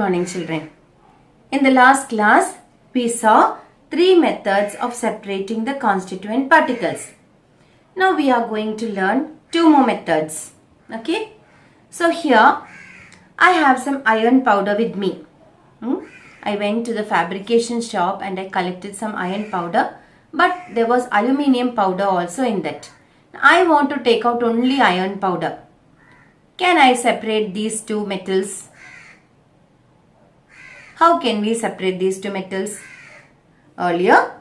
morning, children. In the last class, we saw three methods of separating the constituent particles. Now we are going to learn two more methods. Okay. So here, I have some iron powder with me. I went to the fabrication shop and I collected some iron powder. But there was aluminium powder also in that. I want to take out only iron powder. Can I separate these two metals? How can we separate these two metals? Earlier,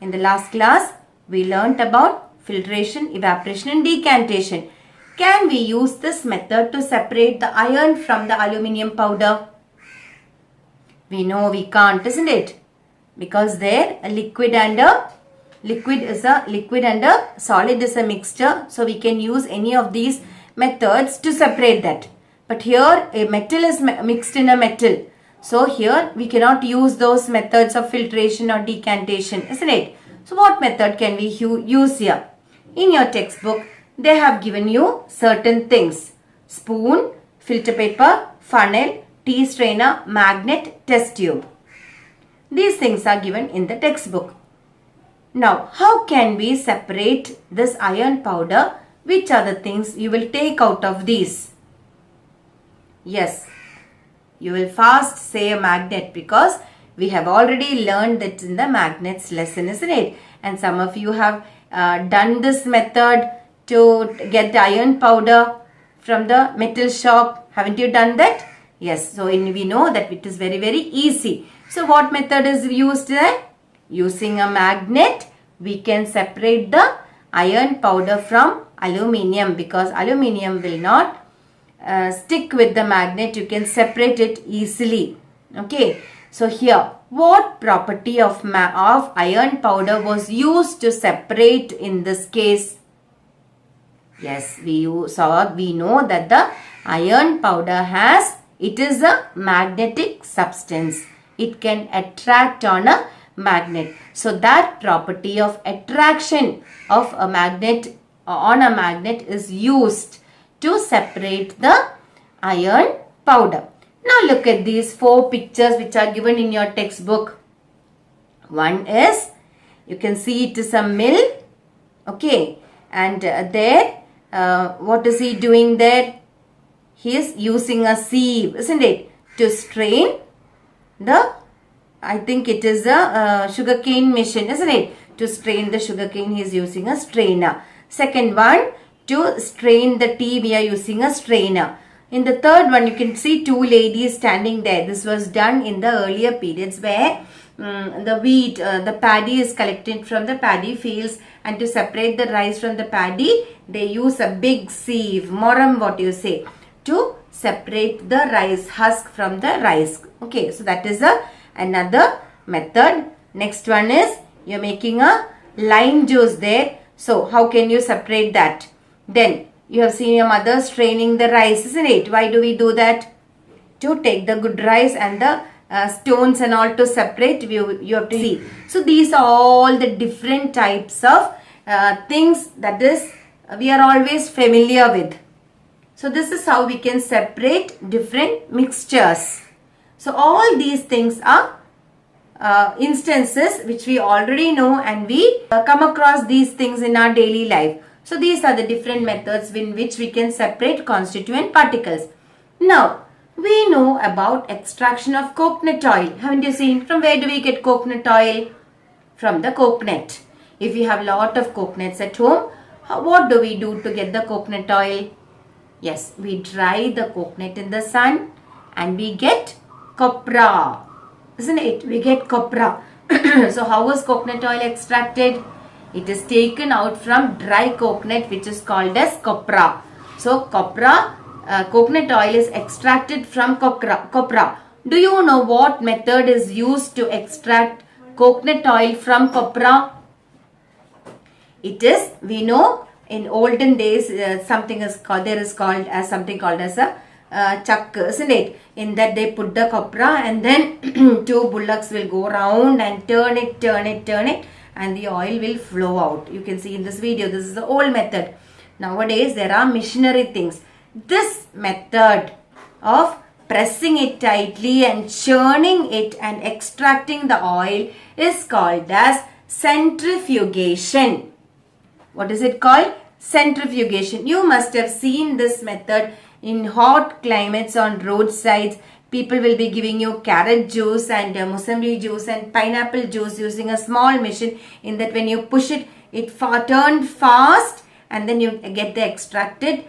in the last class, we learnt about filtration, evaporation and decantation. Can we use this method to separate the iron from the aluminium powder? We know we can't, isn't it? Because there a liquid and a solid is a mixture. So we can use any of these methods to separate that. But here a metal is mixed in a metal. So here we cannot use those methods of filtration or decantation, isn't it? So what method can we use here? In your textbook, they have given you certain things. Spoon, filter paper, funnel, tea strainer, magnet, test tube. These things are given in the textbook. Now, how can we separate this iron powder? Which are the things you will take out of these? Yes, you will first say a magnet because we have already learned that in the magnets lesson, isn't it? And some of you have done this method to get the iron powder from the metal shop. Haven't you done that? Yes, so we know that it is very, very easy. So what method is used there? Using a magnet, we can separate the iron powder from aluminium because aluminium will not stick with the magnet. You can separate it easily. Okay. So here, what property of iron powder was used to separate in this case? Yes, we know that the iron powder it is a magnetic substance. It can attract on a magnet. So that property of attraction of a magnet on a magnet is used to separate the iron powder. Now look at these four pictures which are given in your textbook. One is, you can see it is a mill. Okay. And there, what is he doing there? He is using a sieve, isn't it? To strain I think it is a sugarcane machine, isn't it? To strain the sugarcane, he is using a strainer. Second one, to strain the tea, we are using a strainer. In the third one, you can see two ladies standing there. This was done in the earlier periods where the wheat, the paddy is collected from the paddy fields, and to separate the rice from the paddy, they use a big sieve, moram what you say, to separate the rice husk from the rice. Okay, so that is another method. Next one is, you are making a lime juice there. So how can you separate that? Then you have seen your mother straining the rice, isn't it? Why do we do that? To take the good rice and the stones and all to separate, you have to see. So these are all the different types of things that is we are always familiar with. So this is how we can separate different mixtures. So all these things are instances which we already know, and we come across these things in our daily life. So these are the different methods in which we can separate constituent particles. Now, we know about extraction of coconut oil. Haven't you seen? From where do we get coconut oil? From the coconut. If you have a lot of coconuts at home, what do we do to get the coconut oil? Yes, we dry the coconut in the sun and we get copra. Isn't it? We get copra. So how is coconut oil extracted? It is taken out from dry coconut, which is called as copra. So copra, coconut oil is extracted from copra. Do you know what method is used to extract coconut oil from copra? It is, we know in olden days, something is called as a chuck, isn't it? In that they put the copra and then two bullocks will go around and turn it, and the oil will flow out. You can see in this video, this is the old method. Nowadays, there are machinery things. This method of pressing it tightly and churning it and extracting the oil is called as centrifugation. What is it called? Centrifugation. You must have seen this method in hot climates on roadsides. People will be giving you carrot juice and musambi juice and pineapple juice using a small machine. In that, when you push it, it turned fast and then you get the extracted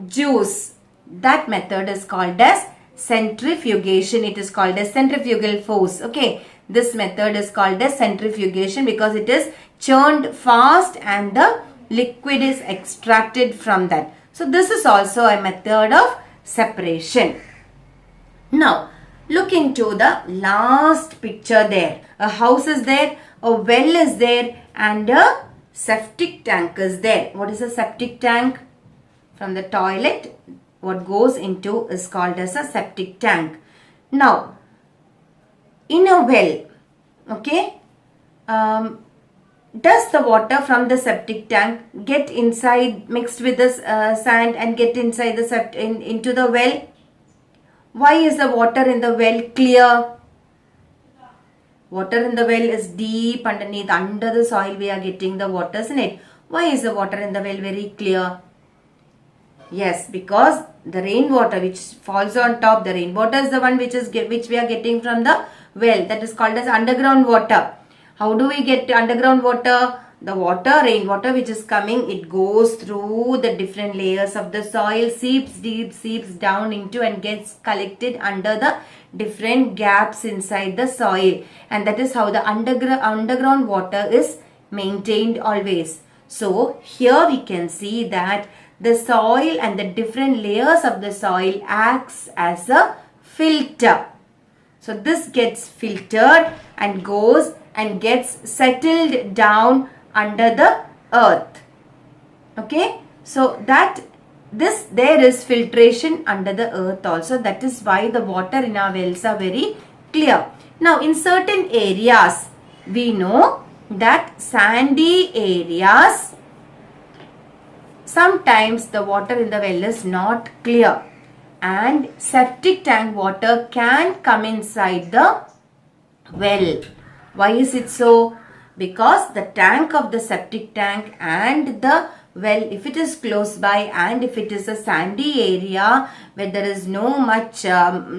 juice. That method is called as centrifugation. It is called as centrifugal force. Okay, this method is called as centrifugation because it is churned fast and the liquid is extracted from that. So this is also a method of separation. Now look into the last picture there. A house is there, a well is there and a septic tank is there. What is a septic tank? From the toilet, what goes into is called as a septic tank. Now in a well, okay, does the water from the septic tank get inside, mixed with the sand and get inside the into the well? Why is the water in the well clear? Water in the well is deep underneath, under the soil we are getting the water, isn't it? Why is the water in the well very clear? Yes, because the rainwater which falls on top, the rainwater is the one which we are getting from the well. That is called as underground water. How do we get underground water? The water, rainwater which is coming, it goes through the different layers of the soil, seeps down into and gets collected under the different gaps inside the soil. And that is how the underground water is maintained always. So here we can see that the soil and the different layers of the soil acts as a filter. So this gets filtered and goes and gets settled down under the earth. Okay, so that there is filtration under the earth also. That is why the water in our wells are very clear. Now in certain areas we know that sandy areas, sometimes the water in the well is not clear and septic tank water can come inside the well. Why is it so? Because the tank of the septic tank and the well, if it is close by and if it is a sandy area where there is no much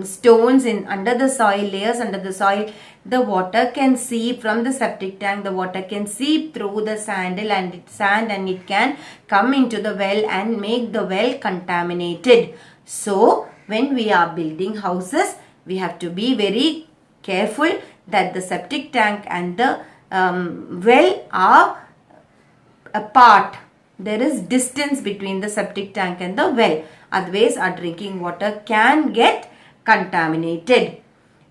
stones under the soil, layers under the soil, the water can seep from the septic tank. The water can seep through the sand and it can come into the well and make the well contaminated. So when we are building houses, we have to be very careful that the septic tank and the well are apart. There is distance between the septic tank and the well. Otherwise, our drinking water can get contaminated.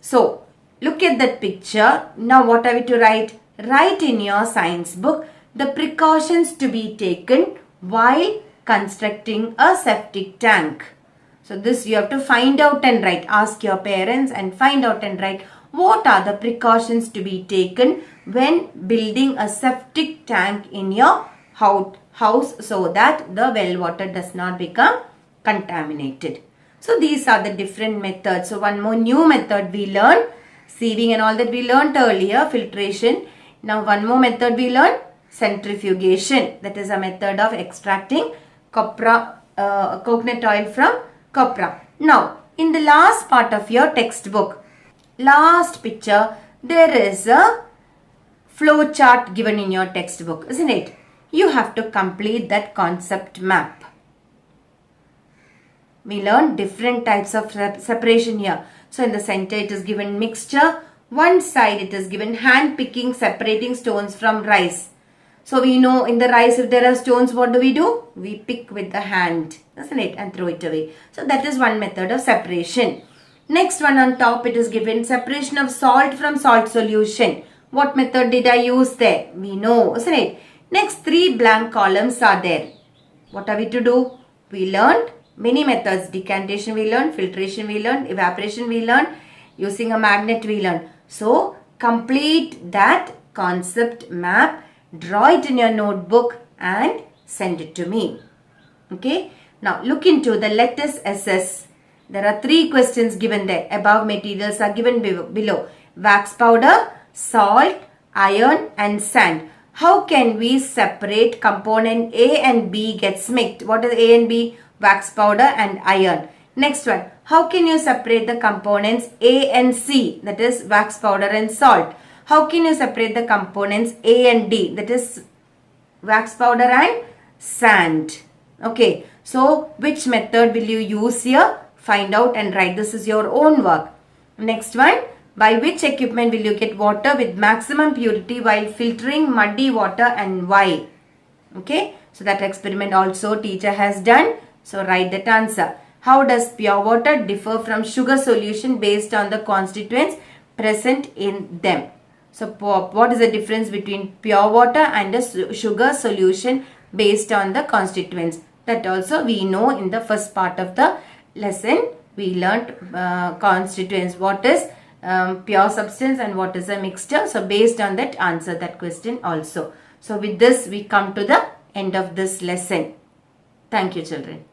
So, look at that picture. Now, what are we to write? Write in your science book the precautions to be taken while constructing a septic tank. So, this you have to find out and write. Ask your parents and find out and write. What are the precautions to be taken when building a septic tank in your house so that the well water does not become contaminated? So these are the different methods. So one more new method we learned, sieving and all that we learned earlier, filtration. Now one more method we learned, centrifugation. That is a method of extracting coconut oil from copra. Now in the last part of your textbook, last picture, there is a flow chart given in your textbook, isn't it? You have to complete that concept map. We learned different types of separation here. So in the center it is given mixture. One side it is given hand picking, separating stones from rice. So we know in the rice if there are stones, what do? We pick with the hand, isn't it? And throw it away. So that is one method of separation. Next one on top it is given separation of salt from salt solution. What method did I use there? We know, isn't it? Next 3 blank columns are there. What are we to do? We learned many methods. Decantation we learned, filtration we learned, evaporation we learned, using a magnet we learned. So complete that concept map, draw it in your notebook and send it to me. Okay. Now look into the let us assess. There are 3 questions given there. Above materials are given below. Wax powder, salt, iron and sand. How can we separate component A and B gets mixed? What is A and B? Wax powder and iron. Next one. How can you separate the components A and C? That is wax powder and salt. How can you separate the components A and D? That is wax powder and sand. Okay. So which method will you use here? Find out and write. This is your own work. Next one. By which equipment will you get water with maximum purity while filtering muddy water and why? Okay. So that experiment also teacher has done. So write that answer. How does pure water differ from sugar solution based on the constituents present in them? So what is the difference between pure water and a sugar solution based on the constituents? That also we know in the first part of the lesson. We learnt constituents. What is pure substance and what is a mixture? So based on that, answer that question also. So with this we come to the end of this lesson. Thank you, children.